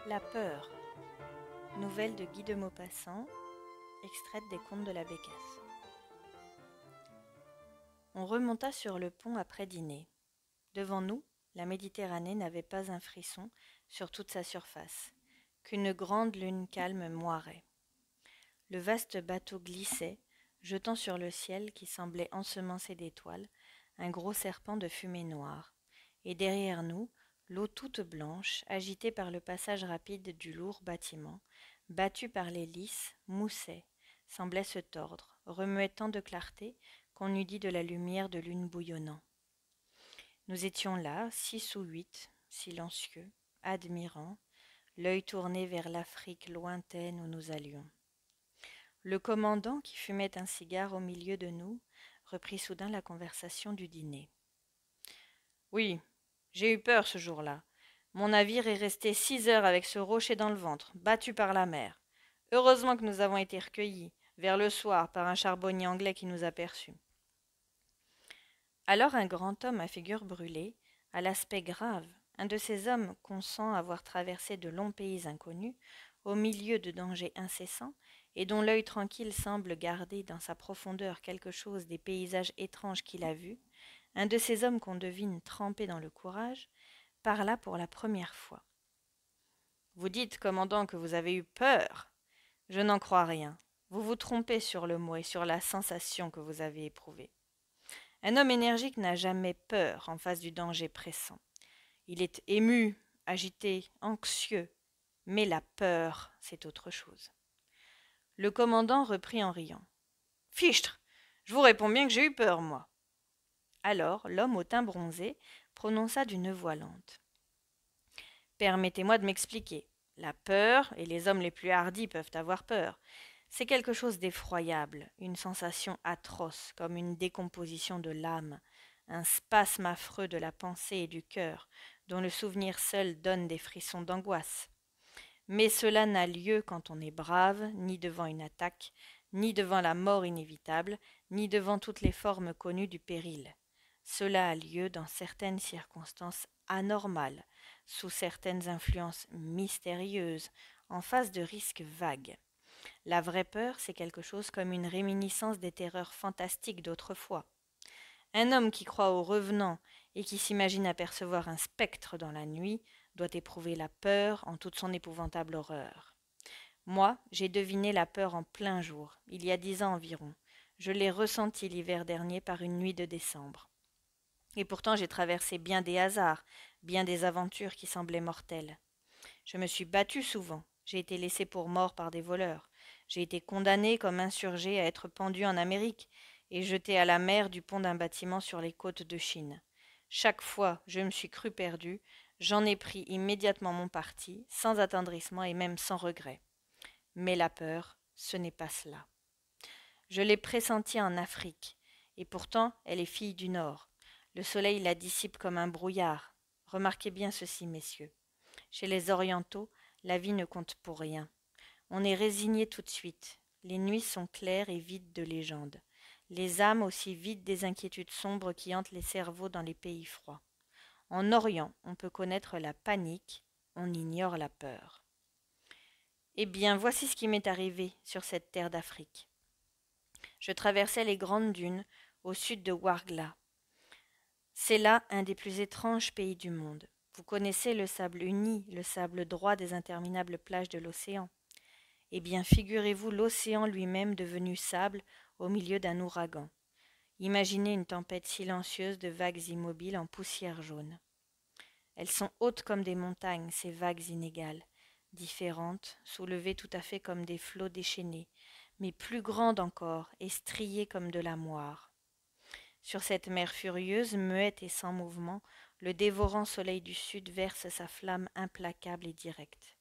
La peur, nouvelle de Guy de Maupassant, extraite des Contes de la Bécasse. On remonta sur le pont après dîner. Devant nous, la Méditerranée n'avait pas un frisson sur toute sa surface, qu'une grande lune calme moirait. Le vaste bateau glissait, jetant sur le ciel qui semblait ensemencé d'étoiles un gros serpent de fumée noire, et derrière nous, l'eau toute blanche, agitée par le passage rapide du lourd bâtiment, battue par l'hélice, moussait, semblait se tordre, remuait tant de clarté qu'on eût dit de la lumière de lune bouillonnant. Nous étions là, 6 ou 8, silencieux, admirants, l'œil tourné vers l'Afrique lointaine où nous allions. Le commandant, qui fumait un cigare au milieu de nous, reprit soudain la conversation du dîner. « Oui, j'ai eu peur ce jour-là. Mon navire est resté 6 heures avec ce rocher dans le ventre, battu par la mer. Heureusement que nous avons été recueillis, vers le soir, par un charbonnier anglais qui nous aperçut. » Alors un grand homme à figure brûlée, à l'aspect grave, un de ces hommes qu'on sent avoir traversé de longs pays inconnus, au milieu de dangers incessants, et dont l'œil tranquille semble garder dans sa profondeur quelque chose des paysages étranges qu'il a vus, un de ces hommes qu'on devine trempés dans le courage, parla pour la première fois. « Vous dites, commandant, que vous avez eu peur. Je n'en crois rien. Vous vous trompez sur le mot et sur la sensation que vous avez éprouvée. Un homme énergique n'a jamais peur en face du danger pressant. Il est ému, agité, anxieux, mais la peur, c'est autre chose. » Le commandant reprit en riant. « Fichtre, je vous réponds bien que j'ai eu peur, moi. » Alors l'homme au teint bronzé prononça d'une voix lente. « Permettez-moi de m'expliquer. La peur, et les hommes les plus hardis peuvent avoir peur, c'est quelque chose d'effroyable, une sensation atroce, comme une décomposition de l'âme, un spasme affreux de la pensée et du cœur, dont le souvenir seul donne des frissons d'angoisse. Mais cela n'a lieu quand on est brave, ni devant une attaque, ni devant la mort inévitable, ni devant toutes les formes connues du péril. Cela a lieu dans certaines circonstances anormales, sous certaines influences mystérieuses, en face de risques vagues. La vraie peur, c'est quelque chose comme une réminiscence des terreurs fantastiques d'autrefois. Un homme qui croit aux revenants et qui s'imagine apercevoir un spectre dans la nuit doit éprouver la peur en toute son épouvantable horreur. Moi, j'ai deviné la peur en plein jour, il y a 10 ans environ. Je l'ai ressentie l'hiver dernier par une nuit de décembre. Et pourtant j'ai traversé bien des hasards, bien des aventures qui semblaient mortelles. Je me suis battu souvent, j'ai été laissé pour mort par des voleurs, j'ai été condamné comme insurgé à être pendu en Amérique et jeté à la mer du pont d'un bâtiment sur les côtes de Chine. Chaque fois je me suis cru perdu, j'en ai pris immédiatement mon parti, sans attendrissement et même sans regret. Mais la peur, ce n'est pas cela. Je l'ai pressentie en Afrique, et pourtant elle est fille du Nord. Le soleil la dissipe comme un brouillard. Remarquez bien ceci, messieurs. Chez les Orientaux, la vie ne compte pour rien. On est résigné tout de suite. Les nuits sont claires et vides de légendes. Les âmes aussi vides des inquiétudes sombres qui hantent les cerveaux dans les pays froids. En Orient, on peut connaître la panique, on ignore la peur. Eh bien, voici ce qui m'est arrivé sur cette terre d'Afrique. Je traversais les grandes dunes au sud de Ouargla. C'est là un des plus étranges pays du monde. Vous connaissez le sable uni, le sable droit des interminables plages de l'océan. Eh bien, figurez-vous l'océan lui-même devenu sable au milieu d'un ouragan. Imaginez une tempête silencieuse de vagues immobiles en poussière jaune. Elles sont hautes comme des montagnes, ces vagues inégales, différentes, soulevées tout à fait comme des flots déchaînés, mais plus grandes encore et striées comme de la moire. Sur cette mer furieuse, muette et sans mouvement, le dévorant soleil du sud verse sa flamme implacable et directe.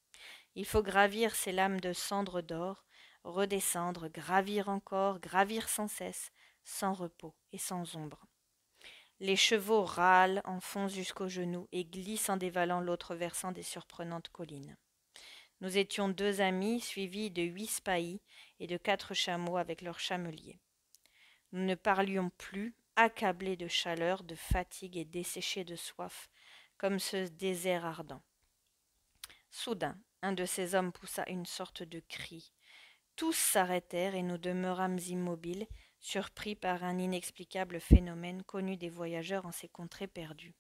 Il faut gravir ces lames de cendres d'or, redescendre, gravir encore, gravir sans cesse, sans repos et sans ombre. Les chevaux râlent, enfoncent jusqu'aux genoux et glissent en dévalant l'autre versant des surprenantes collines. Nous étions 2 amis, suivis de 8 spahis et de 4 chameaux avec leurs chameliers. Nous ne parlions plus, accablés de chaleur, de fatigue et desséchés de soif, comme ce désert ardent. Soudain, Un de ces hommes poussa une sorte de cri. Tous s'arrêtèrent et nous demeurâmes immobiles, surpris par un inexplicable phénomène connu des voyageurs en ces contrées perdues.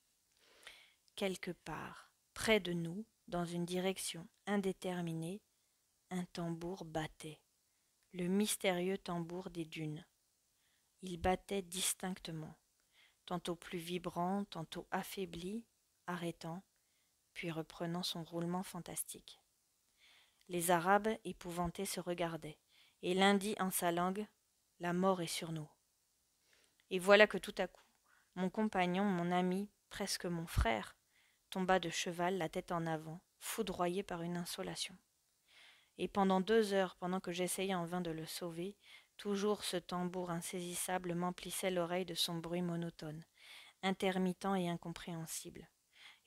Quelque part, près de nous, dans une direction indéterminée, un tambour battait, le mystérieux tambour des dunes. Il battait distinctement, tantôt plus vibrant, tantôt affaibli, arrêtant, puis reprenant son roulement fantastique. Les Arabes, épouvantés, se regardaient, et l'un dit en sa langue « La mort est sur nous ». Et voilà que tout à coup, mon compagnon, mon ami, presque mon frère, tomba de cheval, la tête en avant, foudroyé par une insolation. Et pendant 2 heures, pendant que j'essayais en vain de le sauver, toujours ce tambour insaisissable m'emplissait l'oreille de son bruit monotone, intermittent et incompréhensible.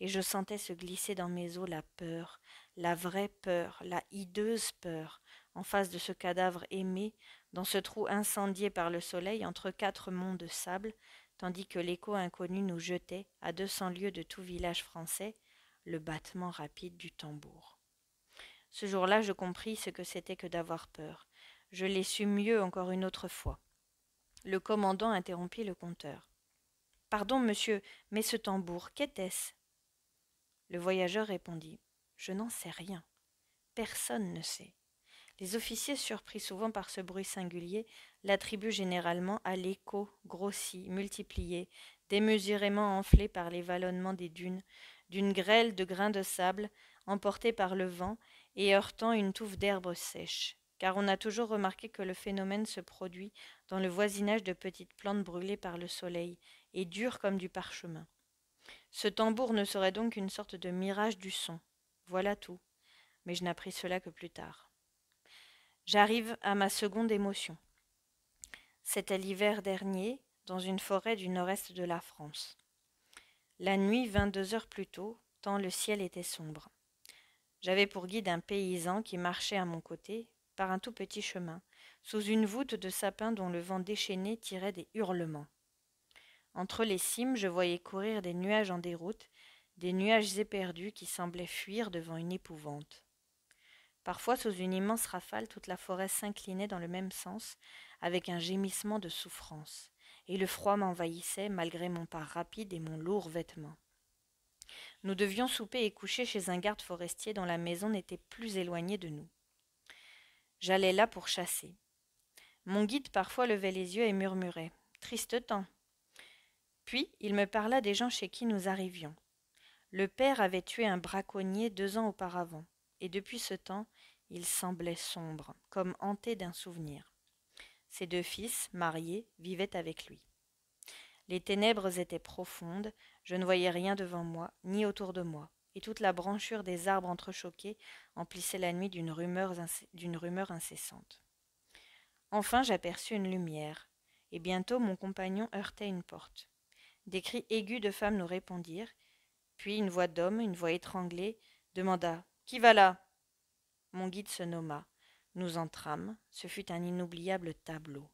Et je sentais se glisser dans mes os la peur, la vraie peur, la hideuse peur, en face de ce cadavre aimé, dans ce trou incendié par le soleil entre 4 monts de sable, tandis que l'écho inconnu nous jetait, à 200 lieues de tout village français, le battement rapide du tambour. Ce jour-là, je compris ce que c'était que d'avoir peur. Je l'ai su mieux encore une autre fois. Le commandant interrompit le conteur. « Pardon, monsieur, mais ce tambour, qu'était-ce » Le voyageur répondit. « Je n'en sais rien. Personne ne sait. Les officiers, surpris souvent par ce bruit singulier, l'attribuent généralement à l'écho grossi, multiplié, démesurément enflé par les vallonnements des dunes, d'une grêle de grains de sable, emportés par le vent et heurtant une touffe d'herbe sèche, car on a toujours remarqué que le phénomène se produit dans le voisinage de petites plantes brûlées par le soleil et dures comme du parchemin. Ce tambour ne serait donc qu'une sorte de mirage du son. Voilà tout. Mais je n'appris cela que plus tard. J'arrive à ma seconde émotion. C'était l'hiver dernier, dans une forêt du nord-est de la France. La nuit vint 2 heures plus tôt, tant le ciel était sombre. J'avais pour guide un paysan qui marchait à mon côté, par un tout petit chemin, sous une voûte de sapins dont le vent déchaîné tirait des hurlements. Entre les cimes, je voyais courir des nuages en déroute, des nuages éperdus qui semblaient fuir devant une épouvante. Parfois, sous une immense rafale, toute la forêt s'inclinait dans le même sens, avec un gémissement de souffrance, et le froid m'envahissait malgré mon pas rapide et mon lourd vêtement. Nous devions souper et coucher chez un garde forestier dont la maison n'était plus éloignée de nous. J'allais là pour chasser. Mon guide parfois levait les yeux et murmurait « Triste temps !» Puis il me parla des gens chez qui nous arrivions. Le père avait tué un braconnier 2 ans auparavant, et depuis ce temps, il semblait sombre, comme hanté d'un souvenir. Ses 2 fils, mariés, vivaient avec lui. Les ténèbres étaient profondes, je ne voyais rien devant moi, ni autour de moi, et toute la branchure des arbres entrechoqués emplissait la nuit d'une rumeur incessante. Enfin j'aperçus une lumière, et bientôt mon compagnon heurtait une porte. Des cris aigus de femmes nous répondirent, puis une voix d'homme, une voix étranglée, demanda « Qui va là ?» Mon guide se nomma. Nous entrâmes, ce fut un inoubliable tableau.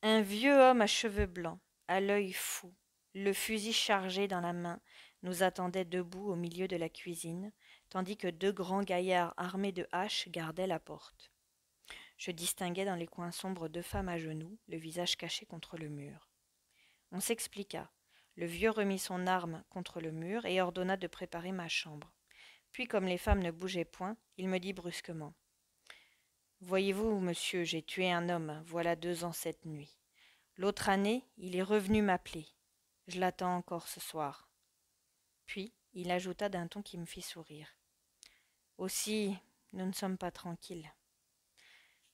Un vieux homme à cheveux blancs, à l'œil fou, le fusil chargé dans la main, nous attendait debout au milieu de la cuisine, tandis que 2 grands gaillards armés de haches gardaient la porte. Je distinguais dans les coins sombres 2 femmes à genoux, le visage caché contre le mur. On s'expliqua. Le vieux remit son arme contre le mur et ordonna de préparer ma chambre. Puis, comme les femmes ne bougeaient point, il me dit brusquement « Voyez-vous, monsieur, j'ai tué un homme, voilà 2 ans cette nuit. L'autre année, il est revenu m'appeler. Je l'attends encore ce soir. » Puis, il ajouta d'un ton qui me fit sourire. « Aussi, nous ne sommes pas tranquilles. »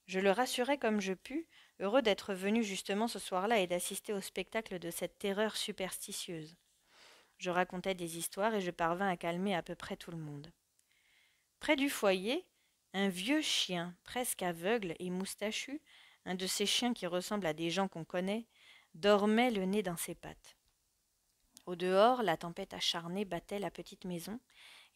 Je le rassurai comme je pus, heureux d'être venu justement ce soir-là et d'assister au spectacle de cette terreur superstitieuse. Je racontai des histoires et je parvins à calmer à peu près tout le monde. Près du foyer, un vieux chien, presque aveugle et moustachu, un de ces chiens qui ressemblent à des gens qu'on connaît, dormait le nez dans ses pattes. Au dehors, la tempête acharnée battait la petite maison,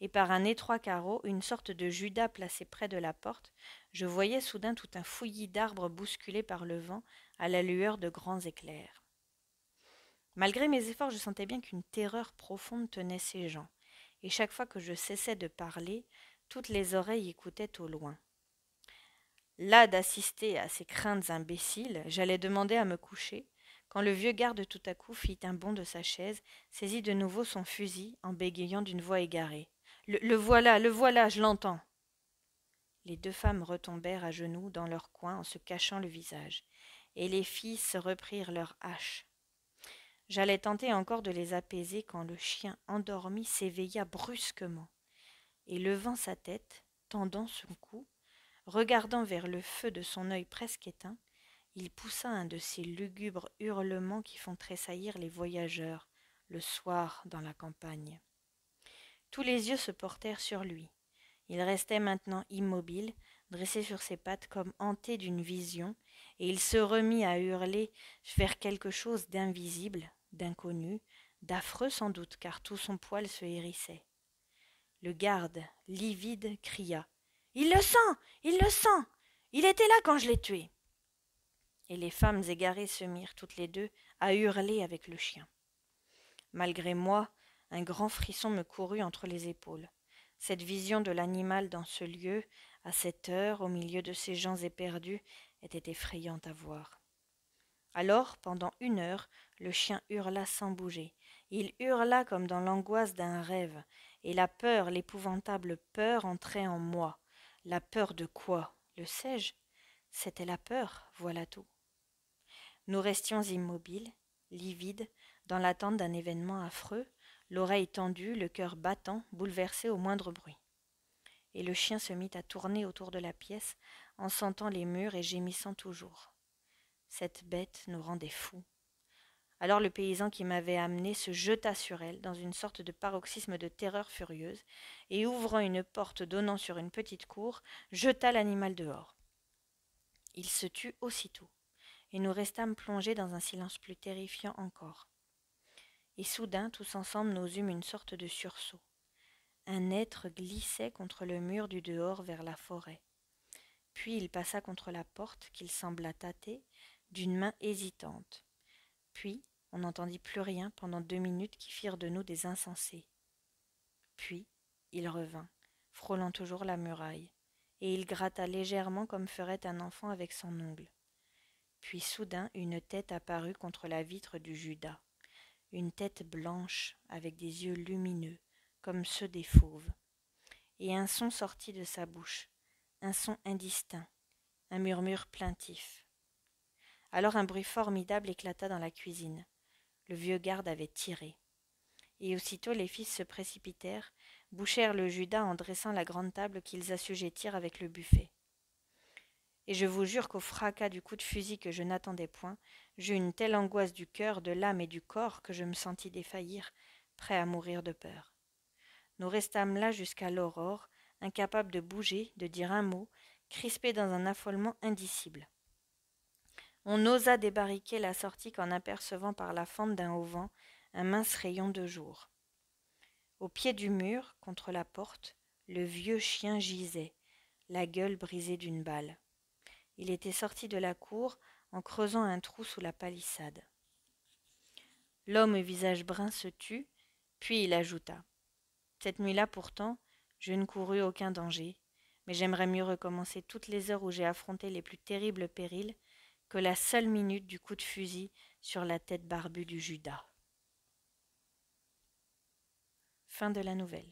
et par un étroit carreau, une sorte de Judas placé près de la porte, je voyais soudain tout un fouillis d'arbres bousculés par le vent à la lueur de grands éclairs. Malgré mes efforts, je sentais bien qu'une terreur profonde tenait ces gens, et chaque fois que je cessais de parler, toutes les oreilles écoutaient au loin. Là d'assister à ces craintes imbéciles, j'allais demander à me coucher, quand le vieux garde tout à coup fit un bond de sa chaise, saisit de nouveau son fusil en bégayant d'une voix égarée. Le voilà, je l'entends. Les deux femmes retombèrent à genoux dans leur coin en se cachant le visage, et les filles se reprirent leurs haches. J'allais tenter encore de les apaiser quand le chien endormi s'éveilla brusquement, et levant sa tête, tendant son cou, regardant vers le feu de son œil presque éteint, il poussa un de ces lugubres hurlements qui font tressaillir les voyageurs le soir dans la campagne. Tous les yeux se portèrent sur lui. Il restait maintenant immobile, dressé sur ses pattes comme hanté d'une vision, et il se remit à hurler vers quelque chose d'invisible, d'inconnu, d'affreux sans doute, car tout son poil se hérissait. Le garde, livide, cria « Il le sent! Il le sent! Il était là quand je l'ai tué !» Et les femmes égarées se mirent toutes les deux à hurler avec le chien. Malgré moi, un grand frisson me courut entre les épaules. Cette vision de l'animal dans ce lieu, à cette heure, au milieu de ces gens éperdus, était effrayante à voir. Alors, pendant 1 heure, le chien hurla sans bouger. Il hurla comme dans l'angoisse d'un rêve, et la peur, l'épouvantable peur, entrait en moi. La peur de quoi? Le sais-je? C'était la peur, voilà tout. Nous restions immobiles, livides, dans l'attente d'un événement affreux, l'oreille tendue, le cœur battant, bouleversé au moindre bruit. Et le chien se mit à tourner autour de la pièce, en sentant les murs et gémissant toujours. Cette bête nous rendait fous. Alors le paysan qui m'avait amené se jeta sur elle dans une sorte de paroxysme de terreur furieuse, et ouvrant une porte donnant sur une petite cour, jeta l'animal dehors. Il se tut aussitôt, et nous restâmes plongés dans un silence plus terrifiant encore. Et soudain, tous ensemble, nous eûmes une sorte de sursaut. Un être glissait contre le mur du dehors vers la forêt. Puis il passa contre la porte qu'il sembla tâter d'une main hésitante. Puis on n'entendit plus rien pendant 2 minutes qui firent de nous des insensés. Puis il revint, frôlant toujours la muraille, et il gratta légèrement comme ferait un enfant avec son ongle. Puis soudain une tête apparut contre la vitre du Judas, une tête blanche avec des yeux lumineux comme ceux des fauves, et un son sortit de sa bouche, un son indistinct, un murmure plaintif. Alors un bruit formidable éclata dans la cuisine. Le vieux garde avait tiré. Et aussitôt les fils se précipitèrent, bouchèrent le Judas en dressant la grande table qu'ils assujettirent avec le buffet. Et je vous jure qu'au fracas du coup de fusil que je n'attendais point, j'eus une telle angoisse du cœur, de l'âme et du corps que je me sentis défaillir, prêt à mourir de peur. Nous restâmes là jusqu'à l'aurore, incapables de bouger, de dire un mot, crispés dans un affolement indicible. On n'osa débarriquer la sortie qu'en apercevant par la fente d'un auvent un mince rayon de jour. Au pied du mur, contre la porte, le vieux chien gisait, la gueule brisée d'une balle. Il était sorti de la cour en creusant un trou sous la palissade. L'homme au visage brun se tut, puis il ajouta « Cette nuit-là, pourtant, je ne courus aucun danger, mais j'aimerais mieux recommencer toutes les heures où j'ai affronté les plus terribles périls que la seule minute du coup de fusil sur la tête barbue du Judas. » Fin de la nouvelle.